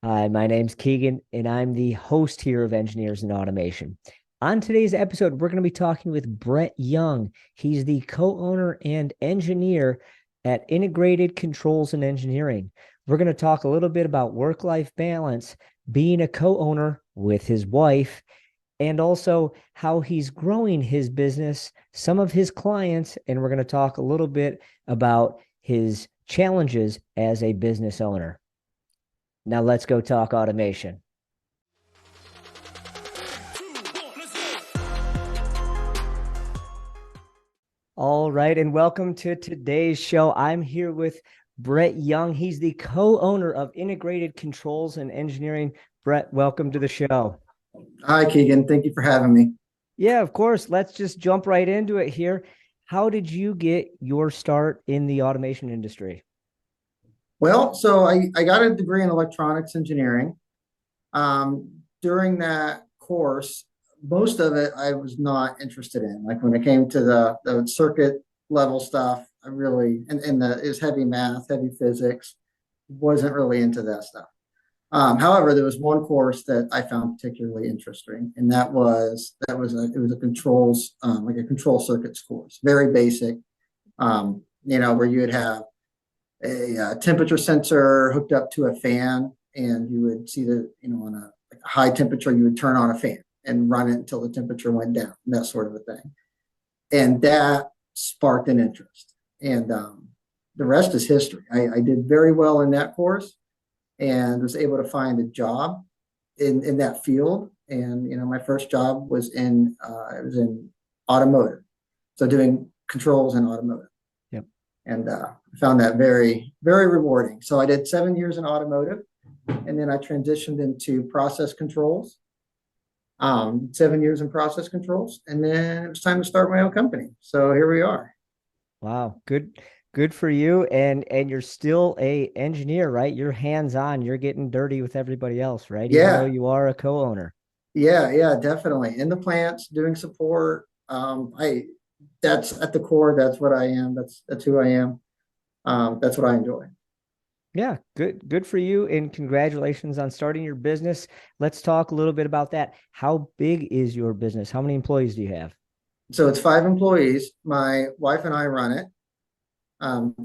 Hi, my name's Keegan, and I'm the host here of Engineers in Automation. On today's episode, we're going to be talking with Bret Young. He's the co-owner and engineer at Integrated Controls and Engineering. We're going to talk a little bit about work-life balance, being a co-owner with his wife, and also how he's growing his business, some of his clients, and we're going to talk a little bit about his challenges as a business owner. Now let's go talk automation. All right, and welcome to today's show. I'm here with Bret Young. He's the co-owner of Integrated Controls and Engineering. Bret, welcome to the show. Hi, Keegan. Thank you for having me. Yeah, of course. Let's just jump right into it here. How did you get your start in the automation industry? Well, so I got a degree in electronics engineering. During that course, most of it I was not interested in. Like when it came to the circuit level stuff, I really, and it was heavy math, heavy physics, wasn't really into that stuff. However, there was one course that I found particularly interesting, and it was a controls like a control circuits course, very basic. Where you would have a temperature sensor hooked up to a fan, and you would see on a high temperature, you would turn on a fan and run it until the temperature went down, that sort of a thing. And that sparked an interest. And the rest is history. I did very well in that course and was able to find a job in that field. And my first job was in automotive, so doing controls in automotive. Yep. And found that very, very rewarding. So I did 7 years in automotive, and then I transitioned into process controls. 7 years in process controls, and then it was time to start my own company. So here we are. Wow, good for you. And you're still a engineer, right? You're hands-on, you're getting dirty with everybody else, right? Even though Yeah, you are a co-owner. yeah, definitely in the plants doing support. I That's at the core. That's what I am. That's who I am. That's what I enjoy. Yeah, good for you, and congratulations on starting your business. Let's talk a little bit about that. How big is your business? How many employees do you have? So it's 5 employees. My wife and I run it.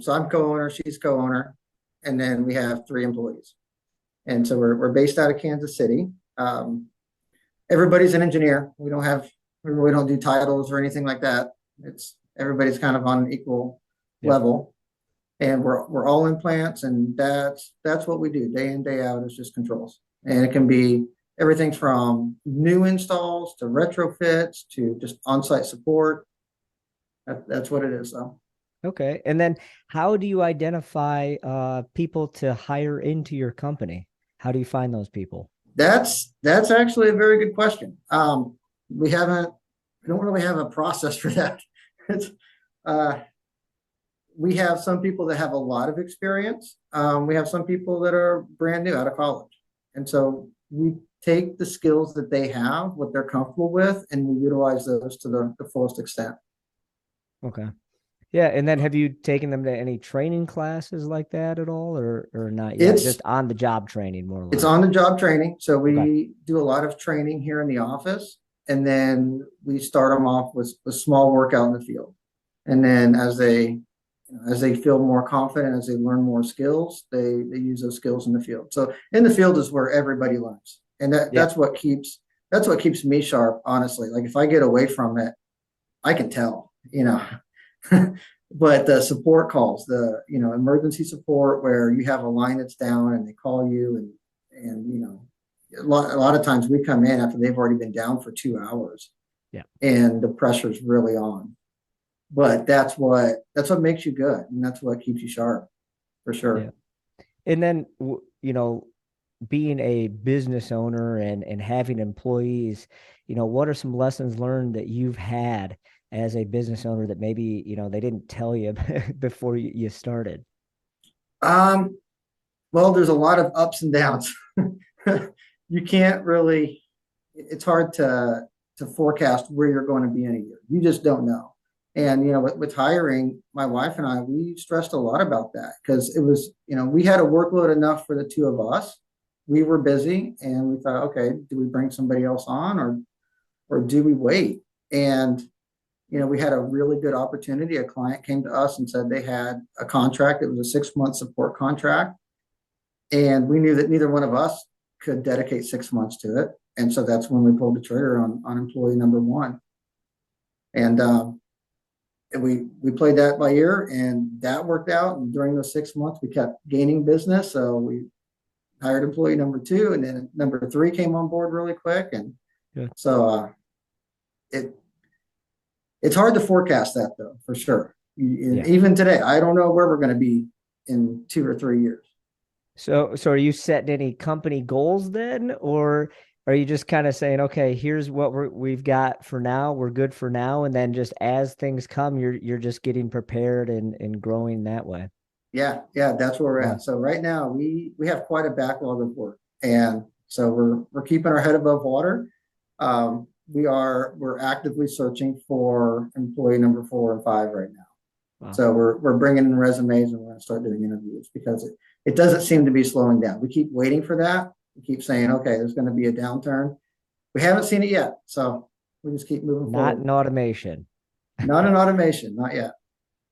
So I'm co-owner, she's co-owner, and then we have 3 employees. And so we're based out of Kansas City. Everybody's an engineer. We really don't do titles or anything like that. It's everybody's kind of on an equal Yep. level, and we're all in plants, and that's what we do day in day out is just controls, and it can be everything from new installs to retrofits to just on-site support. That's what it is, though. Okay. And then how do you identify people to hire into your company? How do you find those people? That's actually a very good question. We don't really have a process for that. It's, uh, we have some people that have a lot of experience. We have some people that are brand new out of college. And so we take the skills that they have, what they're comfortable with, and we utilize those to the fullest extent. Okay. Yeah, and then have you taken them to any training classes like that at all, or not yet? It's Just on the job training, more or it's less. on the job training. So Okay. we do a lot of training here in the office, and then we start them off with small work out in the field. And then as they feel more confident, as they learn more skills, they use those skills in the field. So in the field is where everybody learns, and Yeah. that's what keeps me sharp. Honestly, like if I get away from it, I can tell, But the support calls, the emergency support, where you have a line that's down and they call you, and a lot of times we come in after they've already been down for 2 hours, Yeah. and the pressure's really on. But that's what makes you good, and that's what keeps you sharp, for Yeah. sure. And then being a business owner and having employees, what are some lessons learned that you've had as a business owner that maybe, they didn't tell you before you started? Um, well, there's a lot of ups and downs. You can't really. It's hard to forecast where you're going to be in a year. You just don't know. And with hiring, my wife and I, we stressed a lot about that because it was, we had a workload enough for the two of us, we were busy and we thought, okay, do we bring somebody else on or do we wait? And we had a really good opportunity. A client came to us and said they had a contract. It was a 6-month support contract. And we knew that neither one of us could dedicate 6 months to it. And so that's when we pulled the trigger on employee number one. And we played that by ear, and that worked out. And during those 6 months, we kept gaining business. So we hired employee number two, and then number three came on board really quick. And Yeah. so it's hard to forecast that, though, for sure. Yeah. Even today, I don't know where we're going to be in 2 or 3 years. So are you setting any company goals then, or are you just kind of saying, okay, here's what we've got for now, we're good for now, and then just as things come, you're just getting prepared and growing that way? Yeah, that's where we're at. So right now we have quite a backlog of work, and so we're keeping our head above water. We're actively searching for employee number 4 and 5 right now. Wow. So we're bringing in resumes, and we're going to start doing interviews because it doesn't seem to be slowing down. We keep waiting for that. We keep saying, okay, there's going to be a downturn. We haven't seen it yet, so we just keep moving Not forward. in automation. Not in automation, not yet.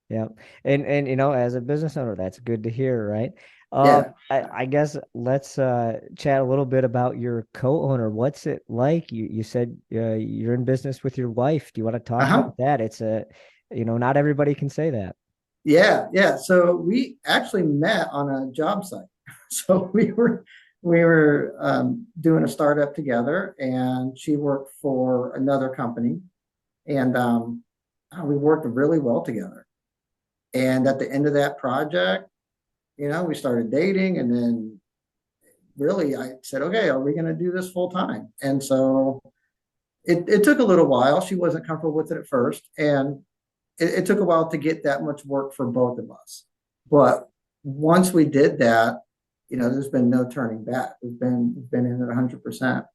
Yeah. And as a business owner, that's good to hear, right? Yeah. I guess let's chat a little bit about your co-owner. What's it like? You said you're in business with your wife. Do you want to talk Uh-huh. about that? It's not everybody can say that. Yeah. So we actually met on a job site. So we were doing a startup together, and she worked for another company, and we worked really well together. And at the end of that project, we started dating, and then really I said, okay, are we going to do this full time? And so it took a little while. She wasn't comfortable with it at first, and it took a while to get that much work for both of us. But once we did that, there's been no turning back. We've been in it 100%.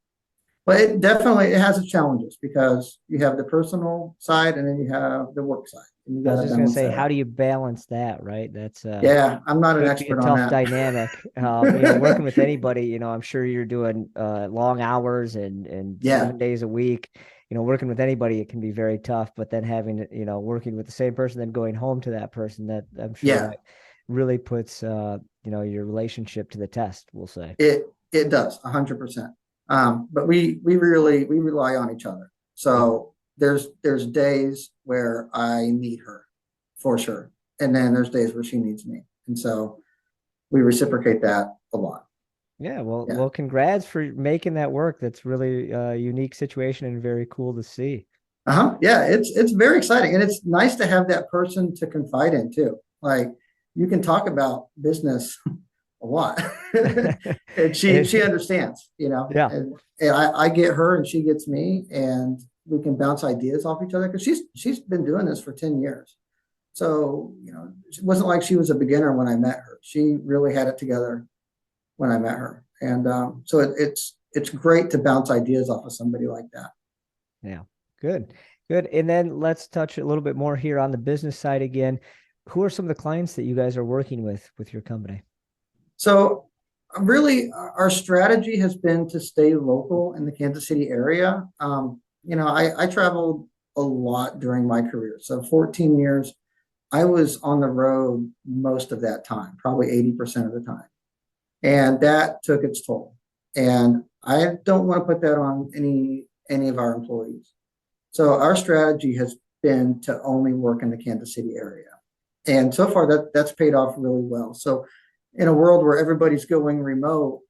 But it has its challenges because you have the personal side and then you have the work side, and you I got was to just gonna balance say, that how out. do you balance that, right? That's Yeah, I'm not an could be a expert on tough that. dynamic. Working with anybody, I'm sure you're doing long hours and Yeah, 7 days a week. Working with anybody, it can be very tough. But then having, working with the same person, then going home to that person, that I'm sure yeah, that really puts your relationship to the test, we'll say. it does 100%. But we rely on each other. So there's days where I need her for sure, and then there's days where she needs me, and so we reciprocate that a lot. Yeah, well, Yeah. congrats for making that work. That's really a unique situation and very cool to see. Uh-huh. Yeah, it's very exciting, and it's nice to have that person to confide in too. Like you can talk about business a lot, and she understands, Yeah. and I get her, and she gets me, and we can bounce ideas off each other because she's been doing this for 10 years. So it wasn't like she was a beginner when I met her. She really had it together when I met her, and so it's great to bounce ideas off of somebody like that. Yeah. Good. Good. And then let's touch a little bit more here on the business side again. Who are some of the clients that you guys are working with your company? So really, our strategy has been to stay local in the Kansas City area. I traveled a lot during my career. So 14 years, I was on the road most of that time, probably 80% of the time. And that took its toll. And I don't want to put that on any of our employees. So our strategy has been to only work in the Kansas City area. And so far that's paid off really well. So in a world where everybody's going remote,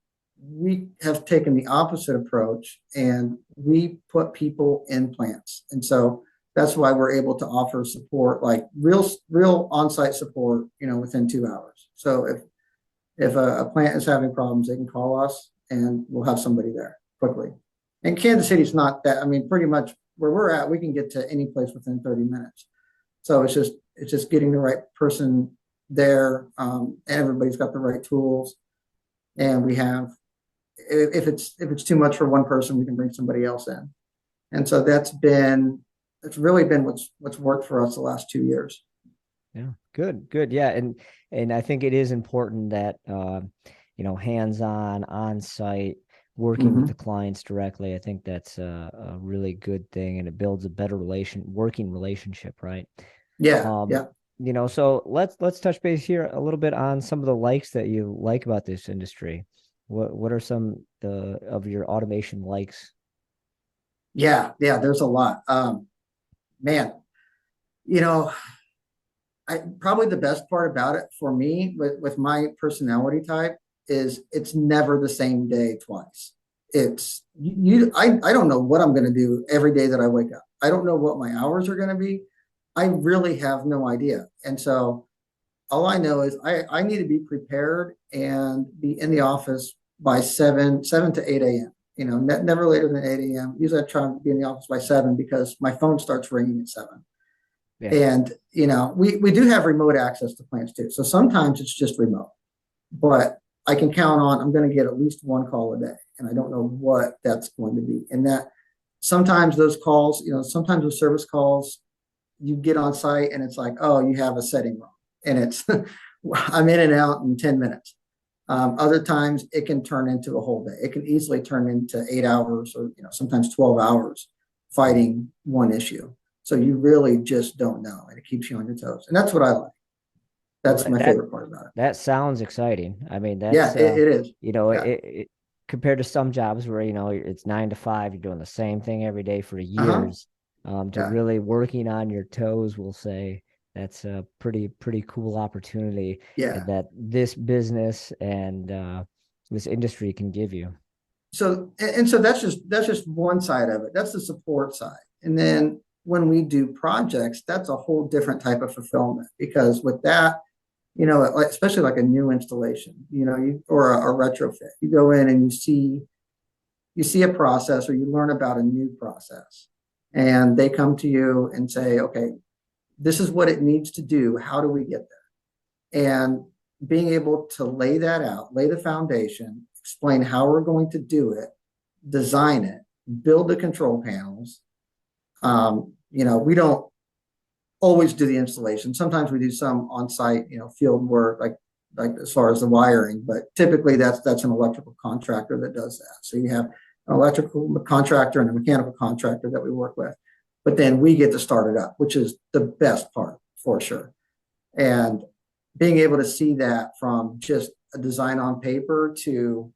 we have taken the opposite approach, and we put people in plants. And so that's why we're able to offer support, like real on-site support, within 2 hours. So if a plant is having problems, they can call us and we'll have somebody there quickly. And Kansas City's not that, I mean, pretty much where we're at, we can get to any place within 30 minutes. So it's just getting the right person there. And everybody's got the right tools. And we have, if it's too much for one person, we can bring somebody else in. And so it's really been what's worked for us the last 2 years. Yeah. Good. Good. Yeah. And I think it is important that, hands-on, on-site, working with the Hmm. clients directly. I think that's a really good thing, and it builds a better working relationship, right? Yeah, Um, yeah. so let's touch base here a little bit on some of the likes that you like about this industry. What are some of your automation likes? Yeah, there's a lot. Man, you know, I probably the best part about it for me with my personality type is it's never the same day twice. I don't know what I'm going to do every day that I wake up. I don't know what my hours are going to be. I really have no idea. And so all I know is I need to be prepared and be in the office by 7 to 8 a.m. Never later than 8 a.m. Usually I try to be in the office by 7 because my phone starts ringing at 7. Yeah. And we do have remote access to plants too. So sometimes it's just remote, but I can count on I'm going to get at least one call a day, and I don't know what that's going to be. And that sometimes those calls, sometimes those service calls, you get on site and it's like, oh, you have a setting wrong, and it's I'm in and out in 10 minutes. Other times it can turn into a whole day. It can easily turn into 8 hours or sometimes 12 hours fighting one issue. So you really just don't know, and it keeps you on your toes. And that's what I like. Well, That's my favorite part about it. that sounds exciting. I mean, Yeah, that's it is. Yeah. compared to some jobs where it's 9 to 5, you're doing the same thing every day for Uh-huh. years. To Yeah. really working on your toes, we'll say that's a pretty cool opportunity Yeah. that this business and this industry can give you. So that's just one side of it. That's the support side. And then when we do projects, that's a whole different type of fulfillment because with that, like, especially like a new installation, or a retrofit, you go in and you see a process or you learn about a new process, and they come to you and say, okay, this is what it needs to do. How do we get there? And being able to lay that out, lay the foundation, explain how we're going to do it, design it, build the control panels. We don't always do the installation. Sometimes we do some on-site, field work, like as far as the wiring, but typically that's an electrical contractor that does that. So you have an electrical contractor and a mechanical contractor that we work with, but then we get to start it up, which is the best part for sure. And being able to see that from just a design on paper to,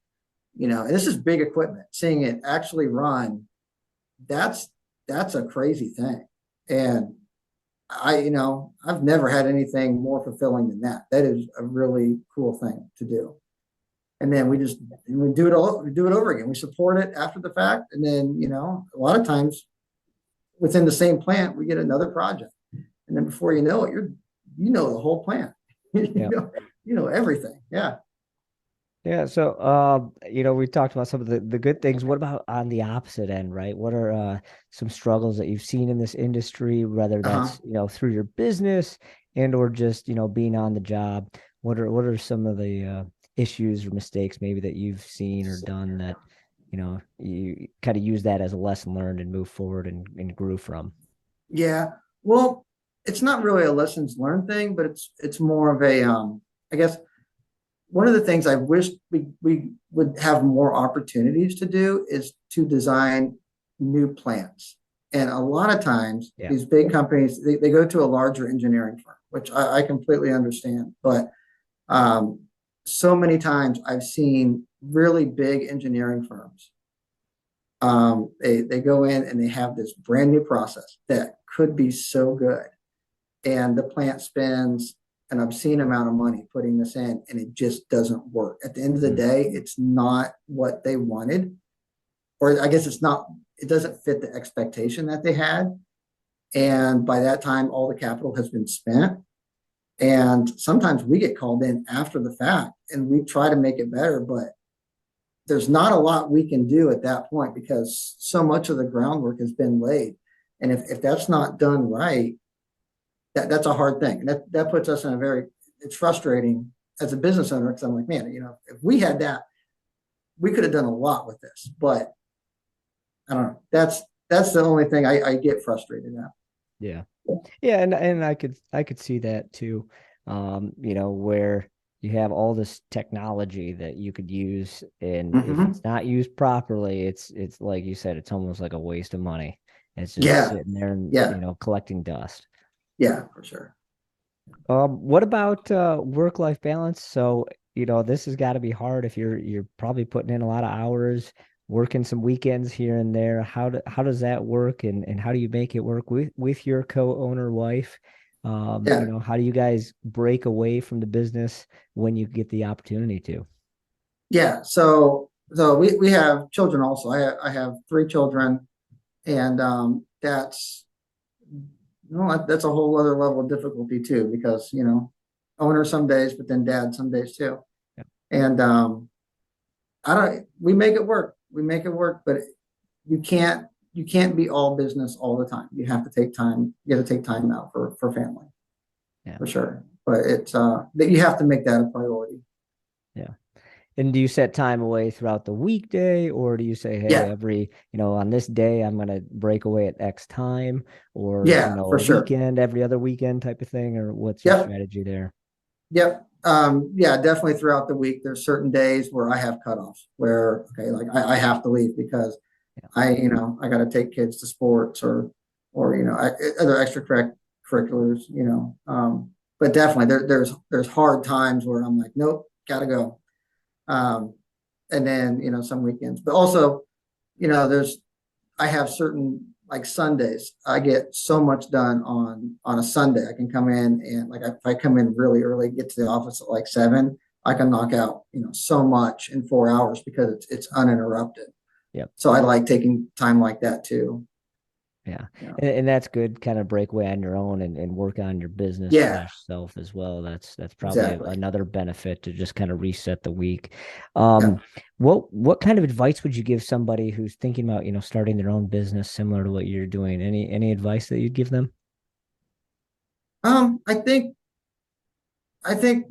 and this is big equipment, seeing it actually run, that's that's a crazy thing. And I've never had anything more fulfilling than that. That is a really cool thing to do. And then we do it all, we do it over again. We support it after the fact. And then, a lot of times within the same plant, we get another project. And then before you know it, the whole plant. you Yeah. know, everything. Yeah. Yeah, so we talked about some of the good things. What about on the opposite end, right? What are some struggles that you've seen in this industry, whether Uh-huh. that's, through your business and or just, being on the job? What are some of the issues or mistakes maybe that you've seen or done that, you kind of use that as a lesson learned and move forward and grew from? Yeah. Well, it's not really a lessons learned thing, but it's more of a I guess one of the things I wish we would have more opportunities to do is to design new plants. And a lot of times, Yeah. these big companies, they go to a larger engineering firm, which I completely understand. But um, so many times I've seen really big engineering firms. They go in and they have this brand new process that could be so good, and the plant spends an obscene amount of money putting this in, and it just doesn't work. At the end of the Mm. day, it's not what they wanted, or I guess it doesn't fit the expectation that they had. And by that time, all the capital has been spent. And sometimes we get called in after the fact and we try to make it better, but there's not a lot we can do at that point because so much of the groundwork has been laid. And if that's not done right, that's a hard thing. And that puts us in it's frustrating as a business owner because I'm like, man, if we had that, we could have done a lot with this. But I don't know. That's the only thing I get frustrated at. Yeah. Yeah, and I could see that too. Where you have all this technology that you could use, and if Hmm. it's not used properly, it's like you said, it's almost like a waste of money. It's just Yeah, sitting there and yeah, collecting dust. yeah, for sure. What about work-life balance? So, this has got to be hard if you're probably putting in a lot of hours, working some weekends here and there. How does that work, and how do you make it work with your co-owner wife? Yeah, How do you guys break away from the business when you get the opportunity to? yeah. So we have children also. I have three children, and that's that's a whole other level of difficulty too, because owner some days, but then dad some days too. Yeah. And I don't. We make it work. We make it work, but you can't you can't be all business all the time. You have to take time. You got to take time out for family Yeah. for sure. But it's that you have to make that a priority. Yeah. And do you set time away throughout the weekday, or do you say, hey, Yeah, every, on this day, I'm going to break away at X time, or, yeah, a for sure. weekend, every other weekend type of thing, or what's your Yep, strategy there? yep. Yeah, definitely throughout the week. There's certain days where I have cutoffs where okay, like I have to leave because Yeah. I got to take kids to sports or other extracurriculars. But definitely there's hard times where I'm like, nope, gotta go. Um, and then some weekends, but also there's I have certain like Sundays. I get so much done on a Sunday. I can come in and like if I come in really early, get to the office at like 7, I can knock out so much in 4 hours because it's uninterrupted. Yep. So I like taking time like that too. Yeah. Yeah. And that's good kind of break away on your own and work on your business Yeah, slash self as well. That's probably exactly. another benefit to just kind of reset the week. Yeah. What kind of advice would you give somebody who's thinking about, starting their own business similar to what you're doing? Any advice that you'd give them? Um, I think I think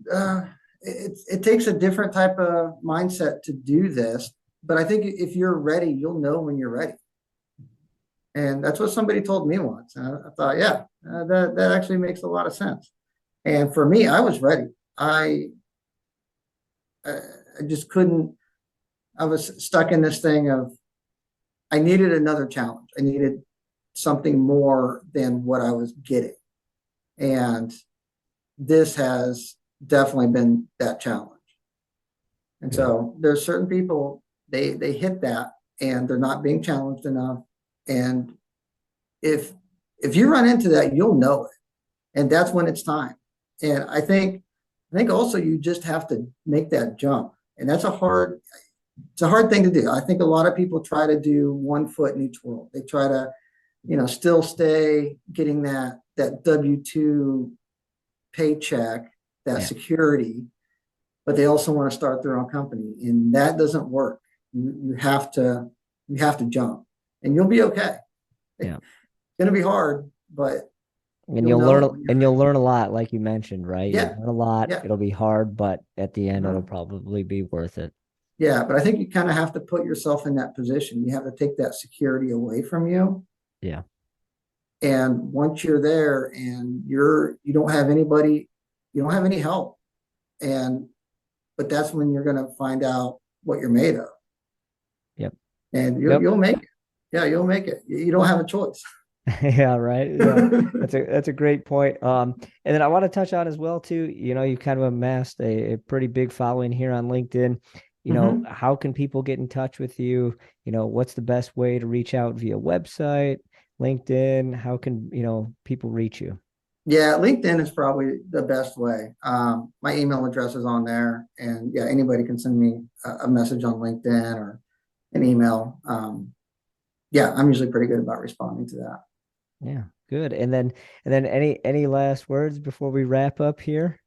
it takes a different type of mindset to do this, but I think if you're ready, you'll know when you're ready. And that's what somebody told me once. And I thought, yeah, that actually makes a lot of sense. And for me, I was ready. I I just couldn't. I was stuck in this thing of I needed another challenge. I needed something more than what I was getting, and this has definitely been that challenge. And Good. so there's certain people they hit that and they're not being challenged enough. And if if you run into that, you'll know it, and that's when it's time. And I think also you just have to make that jump, and that's it's a hard thing to do. I think a lot of people try to do one foot in each world. They try to still stay getting that W-2 paycheck, that Yeah. security, but they also want to start their own company, and that doesn't work. You have to jump, and you'll be okay. It's Yeah. gonna be hard, but And you'll you'll know learn it when you're and you'll ready. learn a lot, like you mentioned, right? You'll Yeah, learn a lot. yeah, It'll be hard, but at the end, it'll uh-huh. probably be worth it. Yeah. But I think you kind of have to put yourself in that position. You have to take that security away from you, Yeah. and once you're there, and you don't have anybody, you don't have any help, and but that's when you're gonna find out what you're made of, Yep. and Yep. you'll make it. Yeah, you'll make it. You don't have a choice. Yeah, right. Yeah. That's a great point. And then I want to touch on as well too, you kind of amassed a pretty big following here on LinkedIn. Hmm. How can people get in touch with you? What's the best way to reach out via website, LinkedIn? How can, people reach you? Yeah, LinkedIn is probably the best way. My email address is on there, and yeah, anybody can send me a message on LinkedIn or an email. Yeah, I'm usually pretty good about responding to that. Yeah, good. And then any last words before we wrap up here?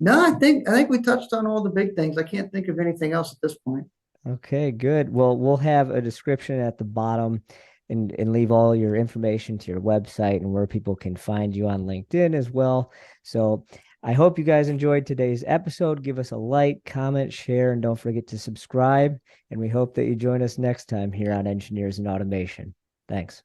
No, I think we touched on all the big things. I can't think of anything else at this point. Okay, good. Well, we'll have a description at the bottom and leave all your information to your website and where people can find you on LinkedIn as well. So I hope you guys enjoyed today's episode. Give us a like, comment, share, and don't forget to subscribe. And we hope that you join us next time here on Engineers and Automation. Thanks.